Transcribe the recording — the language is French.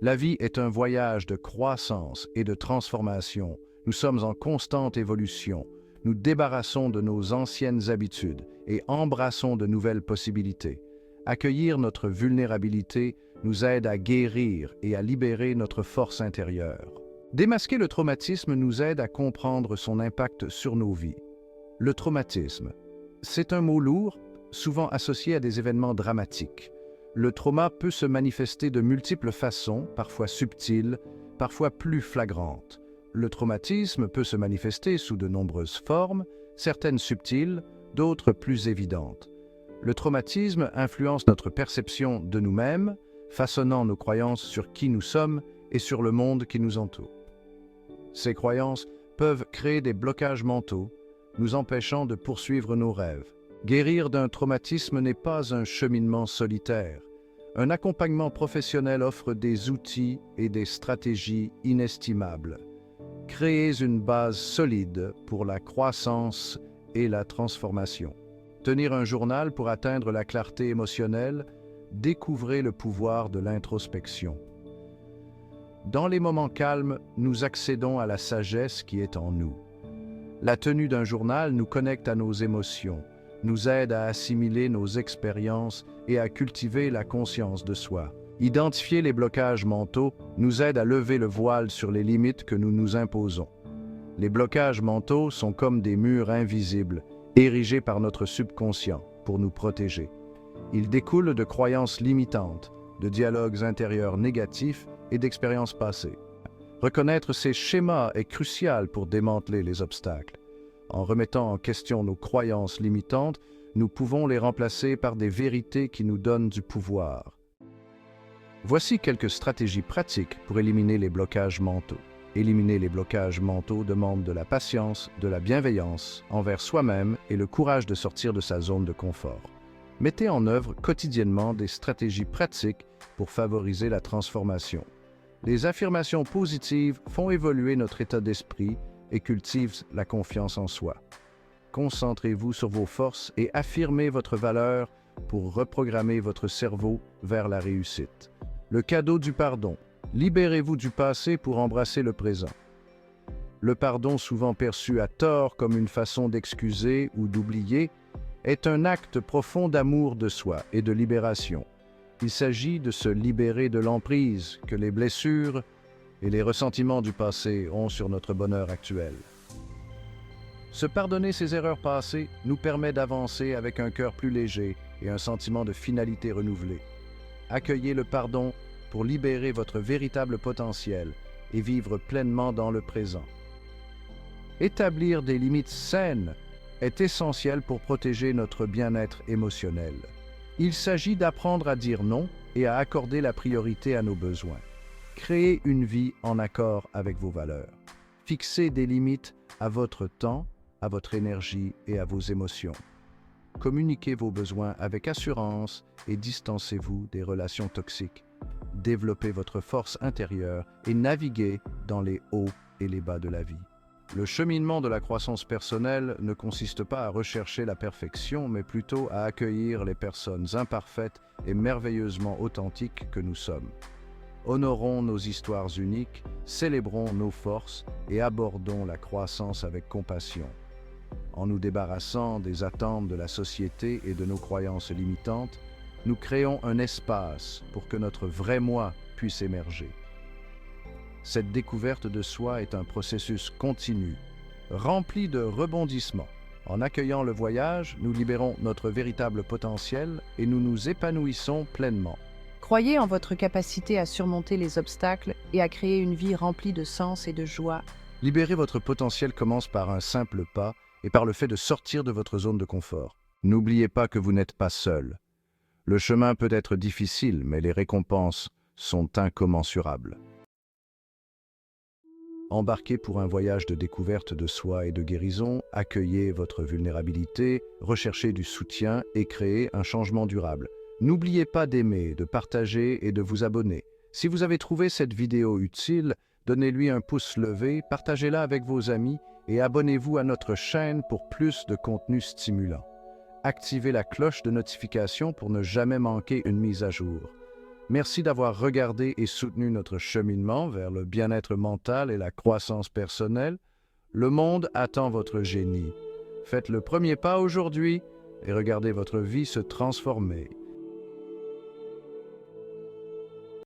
La vie est un voyage de croissance et de transformation. Nous sommes en constante évolution. Nous débarrassons de nos anciennes habitudes et embrassons de nouvelles possibilités. Accueillir notre vulnérabilité nous aide à guérir et à libérer notre force intérieure. Démasquer le traumatisme nous aide à comprendre son impact sur nos vies. Le traumatisme, c'est un mot lourd, souvent associé à des événements dramatiques. Le trauma peut se manifester de multiples façons, parfois subtiles, parfois plus flagrantes. Le traumatisme peut se manifester sous de nombreuses formes, certaines subtiles, d'autres plus évidentes. Le traumatisme influence notre perception de nous-mêmes, façonnant nos croyances sur qui nous sommes et sur le monde qui nous entoure. Ces croyances peuvent créer des blocages mentaux, nous empêchant de poursuivre nos rêves. Guérir d'un traumatisme n'est pas un cheminement solitaire. Un accompagnement professionnel offre des outils et des stratégies inestimables. Créez une base solide pour la croissance et la transformation. Tenir un journal pour atteindre la clarté émotionnelle, découvrez le pouvoir de l'introspection. Dans les moments calmes, nous accédons à la sagesse qui est en nous. La tenue d'un journal nous connecte à nos émotions, nous aide à assimiler nos expériences et à cultiver la conscience de soi. Identifier les blocages mentaux nous aide à lever le voile sur les limites que nous nous imposons. Les blocages mentaux sont comme des murs invisibles, érigés par notre subconscient pour nous protéger. Ils découlent de croyances limitantes, de dialogues intérieurs négatifs et d'expériences passées. Reconnaître ces schémas est crucial pour démanteler les obstacles. En remettant en question nos croyances limitantes, nous pouvons les remplacer par des vérités qui nous donnent du pouvoir. Voici quelques stratégies pratiques pour éliminer les blocages mentaux. Éliminer les blocages mentaux demande de la patience, de la bienveillance envers soi-même et le courage de sortir de sa zone de confort. Mettez en œuvre quotidiennement des stratégies pratiques pour favoriser la transformation. Les affirmations positives font évoluer notre état d'esprit et cultivent la confiance en soi. Concentrez-vous sur vos forces et affirmez votre valeur pour reprogrammer votre cerveau vers la réussite. Le cadeau du pardon. Libérez-vous du passé pour embrasser le présent. Le pardon, souvent perçu à tort comme une façon d'excuser ou d'oublier, est un acte profond d'amour de soi et de libération. Il s'agit de se libérer de l'emprise que les blessures et les ressentiments du passé ont sur notre bonheur actuel. Se pardonner ces erreurs passées nous permet d'avancer avec un cœur plus léger et un sentiment de finalité renouvelé. Accueillez le pardon pour libérer votre véritable potentiel et vivre pleinement dans le présent. Établir des limites saines est essentiel pour protéger notre bien-être émotionnel. Il s'agit d'apprendre à dire non et à accorder la priorité à nos besoins. Créez une vie en accord avec vos valeurs. Fixez des limites à votre temps, à votre énergie et à vos émotions. Communiquez vos besoins avec assurance et distancez-vous des relations toxiques. Développez votre force intérieure et naviguez dans les hauts et les bas de la vie. Le cheminement de la croissance personnelle ne consiste pas à rechercher la perfection, mais plutôt à accueillir les personnes imparfaites et merveilleusement authentiques que nous sommes. Honorons nos histoires uniques, célébrons nos forces et abordons la croissance avec compassion. En nous débarrassant des attentes de la société et de nos croyances limitantes, nous créons un espace pour que notre vrai moi puisse émerger. Cette découverte de soi est un processus continu, rempli de rebondissements. En accueillant le voyage, nous libérons notre véritable potentiel et nous nous épanouissons pleinement. Croyez en votre capacité à surmonter les obstacles et à créer une vie remplie de sens et de joie. Libérer votre potentiel commence par un simple pas et par le fait de sortir de votre zone de confort. N'oubliez pas que vous n'êtes pas seul. Le chemin peut être difficile, mais les récompenses sont incommensurables. Embarquez pour un voyage de découverte de soi et de guérison, accueillez votre vulnérabilité, recherchez du soutien et créez un changement durable. N'oubliez pas d'aimer, de partager et de vous abonner. Si vous avez trouvé cette vidéo utile, donnez-lui un pouce levé, partagez-la avec vos amis et abonnez-vous à notre chaîne pour plus de contenu stimulant. Activez la cloche de notification pour ne jamais manquer une mise à jour. Merci d'avoir regardé et soutenu notre cheminement vers le bien-être mental et la croissance personnelle. Le monde attend votre génie. Faites le premier pas aujourd'hui et regardez votre vie se transformer.